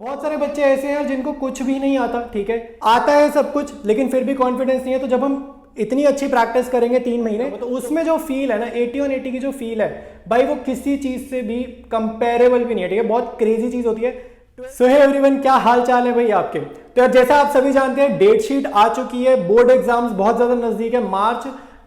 बहुत सारे बच्चे ऐसे हैं जिनको कुछ भी नहीं आता, ठीक है, आता है सब कुछ लेकिन फिर भी कॉन्फिडेंस नहीं है। तो जब हम इतनी अच्छी प्रैक्टिस करेंगे 3 महीने, तो उसमें जो फील है ना 80 की जो फील है भाई, वो किसी चीज से भी कंपेरेबल भी नहीं है, ठीक है, बहुत क्रेजी चीज होती है। सो हे एवरीवन, क्या हाल चाल है भाई आपके। तो यार जैसा आप सभी जानते हैं डेट शीट आ चुकी है, बोर्ड एग्जाम्स बहुत ज्यादा नजदीक है, मार्च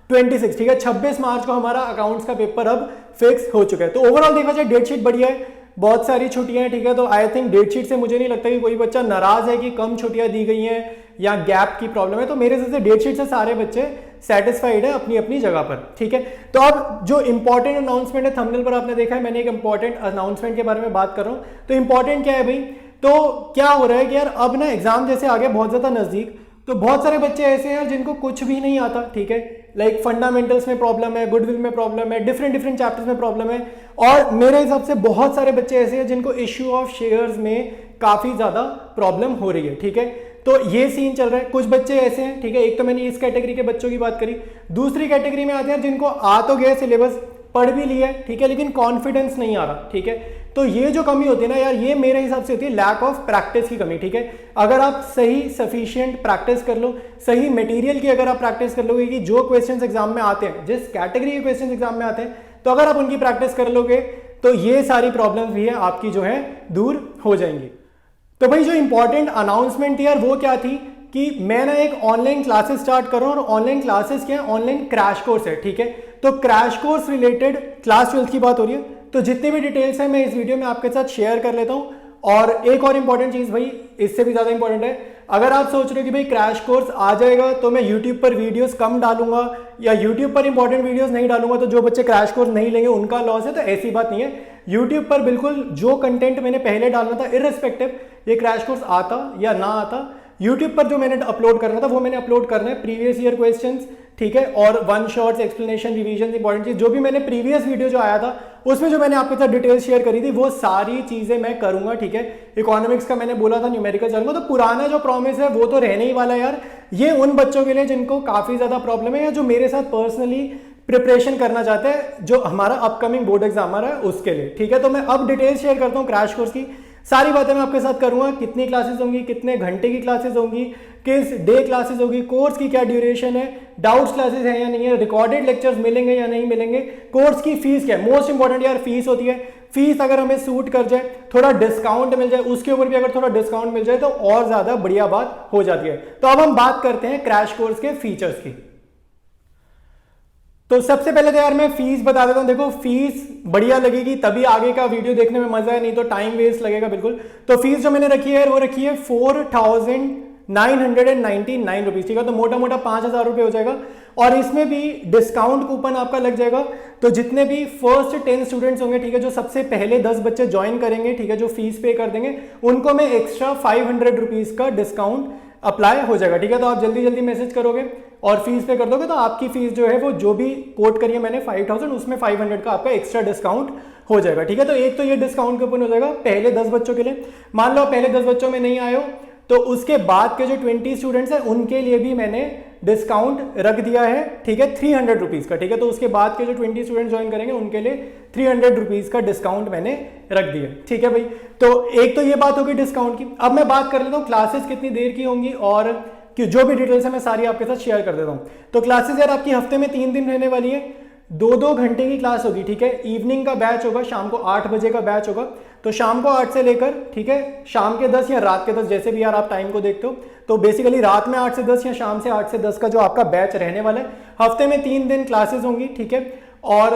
26, ठीक है, 26 मार्च को हमारा अकाउंट्स का पेपर अब फिक्स हो चुका है। तो ओवरऑल देखा जाए डेट शीट बढ़िया है, बहुत सारी छुट्टियां हैं, ठीक है। तो आई थिंक डेट शीट से मुझे नहीं लगता कि कोई बच्चा नाराज है कि कम छुट्टियां दी गई हैं या गैप की प्रॉब्लम है। तो मेरे हिसाब से डेट शीट से सारे बच्चे सेटिस्फाइड है अपनी अपनी जगह पर, ठीक है। तो अब जो इंपॉर्टेंट अनाउंसमेंट है, थंबनेल पर आपने देखा है, मैंने एक इंपॉर्टेंट अनाउंसमेंट के बारे में बात कर रहा हूं। तो इंपॉर्टेंट क्या है भाई, तो क्या हो रहा है कि यार अब ना एग्जाम जैसे आ गया बहुत ज्यादा नजदीक, तो बहुत सारे बच्चे ऐसे हैं जिनको कुछ भी नहीं आता, ठीक है, लाइक फंडामेंटल्स में प्रॉब्लम है, गुडविल में प्रॉब्लम है, डिफरेंट चैप्टर्स में प्रॉब्लम है। और मेरे हिसाब से बहुत सारे बच्चे ऐसे हैं जिनको इश्यू ऑफ शेयर्स में काफी ज्यादा प्रॉब्लम हो रही है, ठीक है। तो ये सीन चल रहा है। कुछ बच्चे ऐसे हैं, ठीक है, एक तो मैंने इस कैटेगरी के बच्चों की बात करी, दूसरी कैटेगरी में आते हैं जिनको आ तो गया सिलेबस, पढ़ भी लिया है, ठीक है, लेकिन कॉन्फिडेंस नहीं आ रहा, ठीक है। तो ये जो कमी होती है ना यार, ये मेरे हिसाब से होती है लैक ऑफ प्रैक्टिस की कमी, ठीक है। अगर आप सही सफिशिएंट प्रैक्टिस कर लो, सही मटेरियल की अगर आप प्रैक्टिस कर लोगे कि जो क्वेश्चंस एग्जाम में आते हैं, जिस कैटेगरी के क्वेश्चंस एग्जाम में आते हैं, तो अगर आप उनकी प्रैक्टिस कर लोगे तो ये सारी प्रॉब्लम्स भी है आपकी जो है दूर हो जाएंगी। तो भाई जो इंपॉर्टेंट अनाउंसमेंट थी यार वो क्या थी कि मैं ना एक ऑनलाइन क्लासेस स्टार्ट कर रहा हूँ, और ऑनलाइन क्लासेस क्या है, ऑनलाइन क्रैश कोर्स है, ठीक है। तो क्रैश कोर्स रिलेटेड क्लास 12 की बात हो रही है, तो जितने भी डिटेल्स हैं मैं इस वीडियो में आपके साथ शेयर कर लेता हूँ। और एक और इंपॉर्टेंट चीज भाई, इससे भी ज्यादा इंपॉर्टेंट है, अगर आप सोच रहे हो कि भाई क्रैश कोर्स आ जाएगा तो मैं यूट्यूब पर वीडियोस कम डालूंगा या यूट्यूब पर इंपॉर्टेंट वीडियोस नहीं डालूंगा तो जो बच्चे क्रैश कोर्स नहीं लेंगे उनका लॉस है, तो ऐसी बात नहीं है। यूट्यूब पर बिल्कुल जो कंटेंट मैंने पहले डालना था, इररिस्पेक्टिव ये क्रैश कोर्स आता या ना आता, यूट्यूब पर जो मैंने अपलोड करना था वो मैंने अपलोड करना है, प्रीवियस ईयर क्वेश्चंस, ठीक है, और one shots, explanation, revision, important चीज, जो भी मैंने प्रीवियस वीडियो जो आया था उसमें जो मैंने आपके साथ डिटेल्स शेयर करी थी वो सारी चीजें मैं करूंगा, ठीक है। इकोनॉमिक्स का मैंने बोला था न्यूमेरिकल चलूंगा, तो पुराना जो प्रॉमिस है वो तो रहने ही वाला है यार। ये उन बच्चों के लिए जिनको काफी ज्यादा प्रॉब्लम है या जो मेरे साथ पर्सनली प्रिपरेशन करना चाहते हैं, जो हमारा अपकमिंग बोर्ड एग्जाम आ रहा है उसके लिए, ठीक है। तो मैं अब डिटेल्स शेयर करता हूँ क्रैश कोर्स की, सारी बातें मैं आपके साथ करूंगा, कितनी क्लासेस होंगी, कितने घंटे की क्लासेस होंगी, किस डे क्लासेस होगी, कोर्स की क्या ड्यूरेशन है, डाउट्स क्लासेस है या नहीं है, रिकॉर्डेड लेक्चर्स मिलेंगे या नहीं मिलेंगे, कोर्स की फीस क्या है, मोस्ट इंपॉर्टेंट यार फीस होती है। फीस अगर हमें सूट कर जाए, थोड़ा डिस्काउंट मिल जाए, उसके ऊपर भी अगर थोड़ा डिस्काउंट मिल जाए तो और ज्यादा बढ़िया बात हो जाती है। तो अब हम बात करते हैं क्रैश कोर्स के फीचर्स की। तो सबसे पहले तो यार मैं फीस बता देता हूं। देखो फीस बढ़िया लगेगी तभी आगे का वीडियो देखने में मजा है, नहीं तो टाइम वेस्ट लगेगा बिल्कुल। तो फीस जो मैंने रखी है वो रखी है 4,999 रुपीज, ठीक है। तो मोटा मोटा 5,000 रुपये हो जाएगा, और इसमें भी डिस्काउंट कूपन आपका लग जाएगा। तो जितने भी फर्स्ट 10 स्टूडेंट्स होंगे, ठीक है, जो सबसे पहले 10 बच्चे ज्वाइन करेंगे, ठीक है, जो फीस पे कर देंगे, उनको मैं एक्स्ट्रा 500 रुपीज का डिस्काउंट अप्लाई हो जाएगा, ठीक है। तो आप जल्दी जल्दी मैसेज करोगे और फीस पे कर दोगे तो आपकी फीस जो है वो जो भी कोट करिए मैंने 5,000, उसमें 500 का आपका एक्स्ट्रा डिस्काउंट हो जाएगा, ठीक है। तो एक तो ये डिस्काउंट कूपन हो जाएगा पहले 10 बच्चों के लिए। मान लो पहले 10 बच्चों में नहीं आए हो तो उसके बाद के जो 20 स्टूडेंट्स हैं उनके लिए भी मैंने डिस्काउंट रख दिया है, ठीक है, 300 रुपीज का, ठीक है। तो उसके बाद के जो 20 स्टूडेंट ज्वाइन करेंगे उनके लिए 300 रुपीज का डिस्काउंट मैंने रख दिया, ठीक है भाई। तो एक तो ये बात होगी डिस्काउंट की। अब मैं बात कर लेता हूँ क्लासेस कितनी देर की होंगी और कि जो भी डिटेल्स है मैं सारी आपके साथ शेयर कर देता हूँ। तो क्लासेस यार आपकी हफ्ते में 3 दिन रहने वाली है, 2-2 घंटे की क्लास होगी, ठीक है। इवनिंग का बैच होगा, शाम को 8 बजे का बैच होगा। तो शाम को 8 से लेकर, ठीक है, शाम के 10 या रात के 10, जैसे भी यार आप टाइम को देखते हो। तो बेसिकली रात में 8 से 10 या शाम से 8 से 10 का जो आपका बैच रहने वाला है। हफ्ते में 3 दिन क्लासेस होंगी, ठीक है। और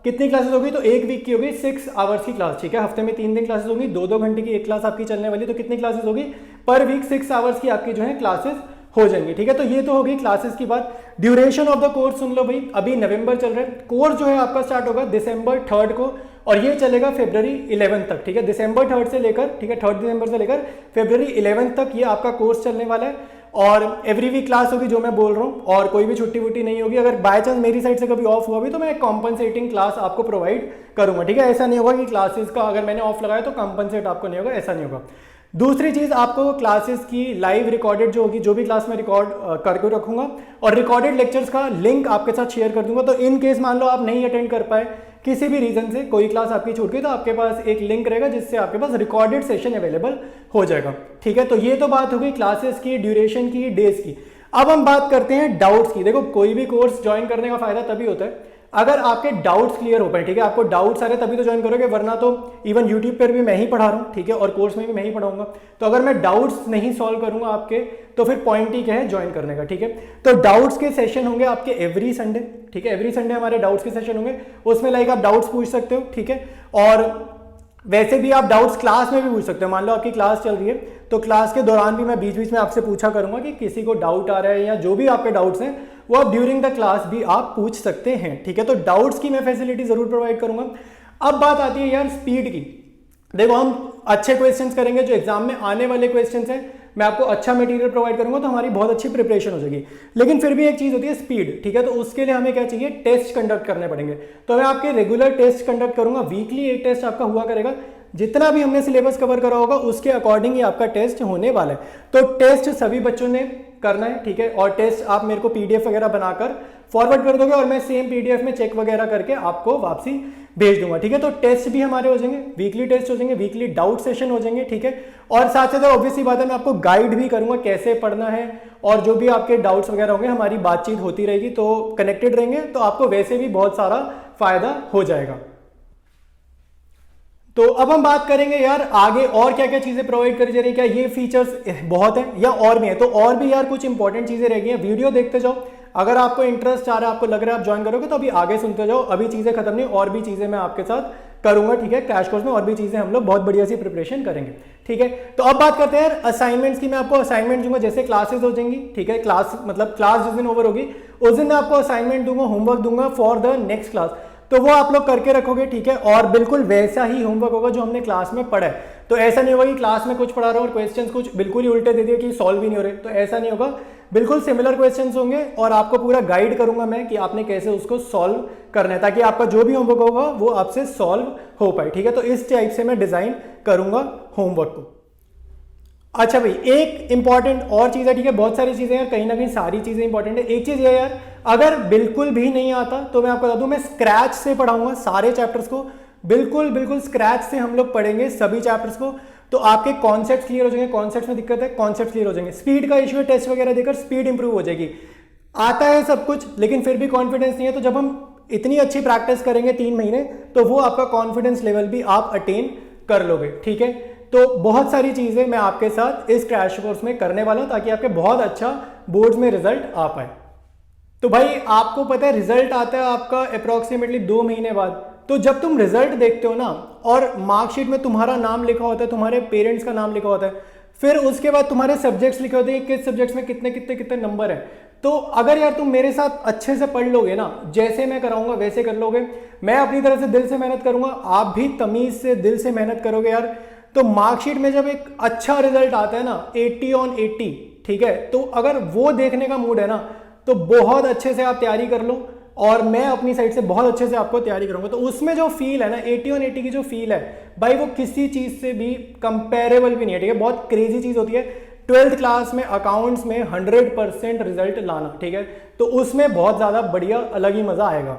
कितनी क्लासेस होगी, तो एक वीक की होगी 6 आवर्स की क्लास, ठीक है। हफ्ते में 3 दिन क्लासेस होंगी, 2-2 घंटे की एक क्लास आपकी चलने वाली है। तो कितनी क्लासेस होगी पर वीक, 6 आवर्स की आपकी जो है क्लासेस हो जाएंगी, ठीक है। तो ये तो होगी क्लासेस की बात। ड्यूरेशन ऑफ द कोर्स सुन लो भाई, अभी नवंबर चल रहा है, कोर्स जो है आपका स्टार्ट होगा दिसंबर 3 को और ये चलेगा फरवरी 11 तक, ठीक है। दिसंबर 3 से लेकर, ठीक है, 3 दिसंबर से लेकर फरवरी 11 तक ये आपका कोर्स चलने वाला है। और एवरी वीक क्लास होगी जो मैं बोल रहा हूँ, और कोई भी छुट्टी वुट्टी नहीं होगी। अगर बाय चांस मेरी साइड से कभी ऑफ हुआ भी तो मैं एक कॉम्पनसेटिंग क्लास आपको प्रोवाइड करूंगा, ठीक है। ऐसा नहीं होगा कि क्लासेस का अगर मैंने ऑफ लगाया तो कॉम्पनसेट आपको नहीं होगा, ऐसा नहीं होगा। दूसरी चीज, आपको क्लासेस की लाइव रिकॉर्डेड जो होगी, जो भी क्लास में रिकॉर्ड करके रखूंगा, और रिकॉर्डेड लेक्चर्स का लिंक आपके साथ शेयर कर दूंगा। तो इन केस मान लो आप नहीं अटेंड कर पाए किसी भी रीजन से कोई क्लास आपकी छूट गई तो आपके पास एक लिंक रहेगा जिससे आपके पास रिकॉर्डेड सेशन अवेलेबल हो जाएगा। ठीक है, तो ये तो बात हो गई क्लासेस की, ड्यूरेशन की, डेज की। अब हम बात करते हैं डाउट्स की। देखो कोई भी कोर्स ज्वाइन करने का फायदा तभी होता है अगर आपके डाउट्स क्लियर हो पाए। ठीक है, आपको डाउट्स आ रहे तभी तो ज्वाइन करोगे, वरना तो इवन यूट्यूब पर भी मैं ही पढ़ा रहा हूँ। ठीक है, और कोर्स में भी मैं ही पढ़ाऊंगा, तो अगर मैं डाउट्स नहीं सॉल्व करूंगा आपके तो फिर पॉइंट ही क्या है ज्वाइन करने का। ठीक है, तो डाउट्स के सेशन होंगे आपके एवरी संडे। ठीक है, एवरी संडे हमारे डाउट्स के सेशन होंगे, उसमें लाइक आप डाउट्स पूछ सकते हो। ठीक है, और वैसे भी आप डाउट्स क्लास में भी पूछ सकते हो। मान लो आपकी क्लास चल रही है तो क्लास के दौरान भी मैं बीच बीच में आपसे पूछा करूंगा कि किसी को डाउट आ रहा है या जो भी आपके डाउट्स हैं वो आप ड्यूरिंग द क्लास भी आप पूछ सकते हैं। ठीक है, तो डाउट्स की मैं फैसिलिटी जरूर प्रोवाइड करूंगा। अब बात आती है यार स्पीड की। देखो हम अच्छे क्वेश्चंस करेंगे, जो एग्जाम में आने वाले क्वेश्चंस हैं मैं आपको अच्छा मटेरियल प्रोवाइड करूंगा तो हमारी बहुत अच्छी प्रिपरेशन हो जाएगी। लेकिन फिर भी एक चीज होती है स्पीड। ठीक है, तो उसके लिए हमें क्या चाहिए, टेस्ट कंडक्ट करने पड़ेंगे। तो मैं आपके रेगुलर टेस्ट कंडक्ट करूंगा, वीकली एक टेस्ट आपका हुआ करेगा। जितना भी हमने सिलेबस कवर करा होगा उसके अकॉर्डिंग ही आपका टेस्ट होने वाला है। तो टेस्ट सभी बच्चों ने करना है। ठीक है, और टेस्ट आप मेरे को पीडीएफ वगैरह बनाकर फॉरवर्ड कर दोगे और मैं सेम पीडीएफ में चेक वगैरह करके आपको वापसी भेज दूंगा। ठीक है, तो टेस्ट भी हमारे हो जाएंगे, वीकली टेस्ट हो जाएंगे, वीकली डाउट सेशन हो जाएंगे। ठीक है, और साथ साथ ऑब्वियसली बात है मैं आपको गाइड भी करूंगा कैसे पढ़ना है, और जो भी आपके डाउट्स वगैरह होंगे हमारी बातचीत होती रहेगी, तो कनेक्टेड रहेंगे तो आपको वैसे भी बहुत सारा फायदा हो जाएगा। तो अब हम बात करेंगे यार आगे और क्या क्या चीजें प्रोवाइड करी जा रही है, क्या ये फीचर्स बहुत हैं या और भी है। तो और भी यार कुछ इंपॉर्टेंट चीजें रह गई हैं, वीडियो देखते जाओ। अगर आपको इंटरेस्ट आ रहा है, आपको लग रहा है आप ज्वाइन करोगे तो अभी आगे सुनते जाओ। अभी चीजें खत्म नहीं, और भी चीजें मैं आपके साथ करूंगा। ठीक है, क्रैश कोर्स में और भी चीजें हम लोग बहुत बढ़िया सी प्रिपरेशन करेंगे। ठीक है, तो अब बात करते हैं यार असाइनमेंट्स की। मैं आपको असाइनमेंट दूंगा जैसे क्लासेस हो जाएंगी। ठीक है, क्लास मतलब क्लास जिस दिन ओवर होगी उस दिन मैं आपको असाइनमेंट दूंगा, होमवर्क दूंगा फॉर द नेक्स्ट क्लास। तो वो आप लोग करके रखोगे। ठीक है, और बिल्कुल वैसा ही होमवर्क होगा जो हमने क्लास में पढ़ा है। तो ऐसा नहीं होगा कि क्लास में कुछ पढ़ा रहा हूं और क्वेश्चंस कुछ बिल्कुल ही उल्टे दे दिए कि सॉल्व ही नहीं हो रहे, तो ऐसा नहीं होगा। बिल्कुल सिमिलर क्वेश्चंस होंगे और आपको पूरा गाइड करूंगा मैं कि आपने कैसे उसको सॉल्व करना है, ताकि आपका जो भी होमवर्क होगा वो आपसे सॉल्व हो पाए। ठीक है, तो इस टाइप से मैं डिजाइन करूंगा होमवर्क को। अच्छा भाई, एक इंपॉर्टेंट और चीज है। ठीक है, बहुत सारी चीजें हैं, कहीं ना कहीं सारी चीजें इंपॉर्टेंट है। एक चीज ये यार, अगर बिल्कुल भी नहीं आता तो मैं आपको बता दूं मैं स्क्रैच से पढ़ाऊंगा सारे चैप्टर्स को। बिल्कुल स्क्रैच से हम लोग पढ़ेंगे सभी चैप्टर्स को, तो आपके कॉन्सेप्ट क्लियर हो जाएंगे। कॉन्सेप्ट्स में दिक्कत है, कॉन्सेप्ट क्लियर हो जाएंगे। स्पीड का इशू है, टेस्ट वगैरह देकर स्पीड इंप्रूव हो जाएगी। आता है सब कुछ लेकिन फिर भी कॉन्फिडेंस नहीं है, तो जब हम इतनी अच्छी प्रैक्टिस करेंगे 3 महीने तो वो आपका कॉन्फिडेंस लेवल भी आप अटेन कर लोगे। ठीक है, तो बहुत सारी चीजें मैं आपके साथ इस क्रैश कोर्स में करने वाला हूं ताकि आपके बहुत अच्छा बोर्ड्स में रिजल्ट आ पाए। तो भाई आपको पता है रिजल्ट आता है आपका अप्रोक्सीमेटली 2 महीने बाद। तो जब तुम रिजल्ट देखते हो ना और मार्कशीट में तुम्हारा नाम लिखा होता है, तुम्हारे पेरेंट्स का नाम लिखा होता है, फिर उसके बाद तुम्हारे सब्जेक्ट्स लिखे होते हैं, किस सब्जेक्ट्स में कितने कितने कितने नंबर है। तो अगर यार तुम मेरे साथ अच्छे से पढ़ लोगे ना, जैसे मैं कराऊंगा वैसे कर लोगे, मैं अपनी तरफ से दिल से मेहनत करूंगा, आप भी तमीज से दिल से मेहनत करोगे यार, तो मार्कशीट में जब एक अच्छा रिजल्ट आता है ना 80 on 80, ठीक है, तो अगर वो देखने का मूड है ना तो बहुत अच्छे से आप तैयारी कर लो और मैं अपनी साइड से बहुत अच्छे से आपको तैयारी करूंगा। तो उसमें जो फील है ना 80 on 80 की जो फील है भाई, वो किसी चीज से भी कंपेरेबल भी नहीं है। ठीक है, बहुत क्रेजी चीज होती है 12th क्लास में अकाउंट्स में 100% रिजल्ट लाना। ठीक है, तो उसमें बहुत ज्यादा बढ़िया अलग ही मजा आएगा।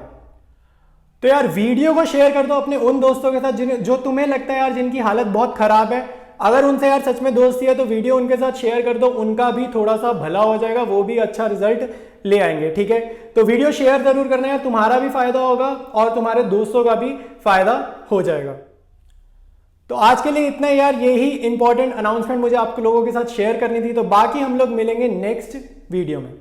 तो यार वीडियो को शेयर कर दो अपने उन दोस्तों के साथ जो तुम्हें लगता है यार जिनकी हालत बहुत खराब है। अगर उनसे यार सच में दोस्ती है तो वीडियो उनके साथ शेयर कर दो, उनका भी थोड़ा सा भला हो जाएगा, वो भी अच्छा रिजल्ट ले आएंगे। ठीक है, तो वीडियो शेयर जरूर करना है, तुम्हारा भी फायदा होगा और तुम्हारे दोस्तों का भी फायदा हो जाएगा। तो आज के लिए इतना यार, यही इंपॉर्टेंट अनाउंसमेंट मुझे आप लोगों के साथ शेयर करनी थी। तो बाकी हम लोग मिलेंगे नेक्स्ट वीडियो में।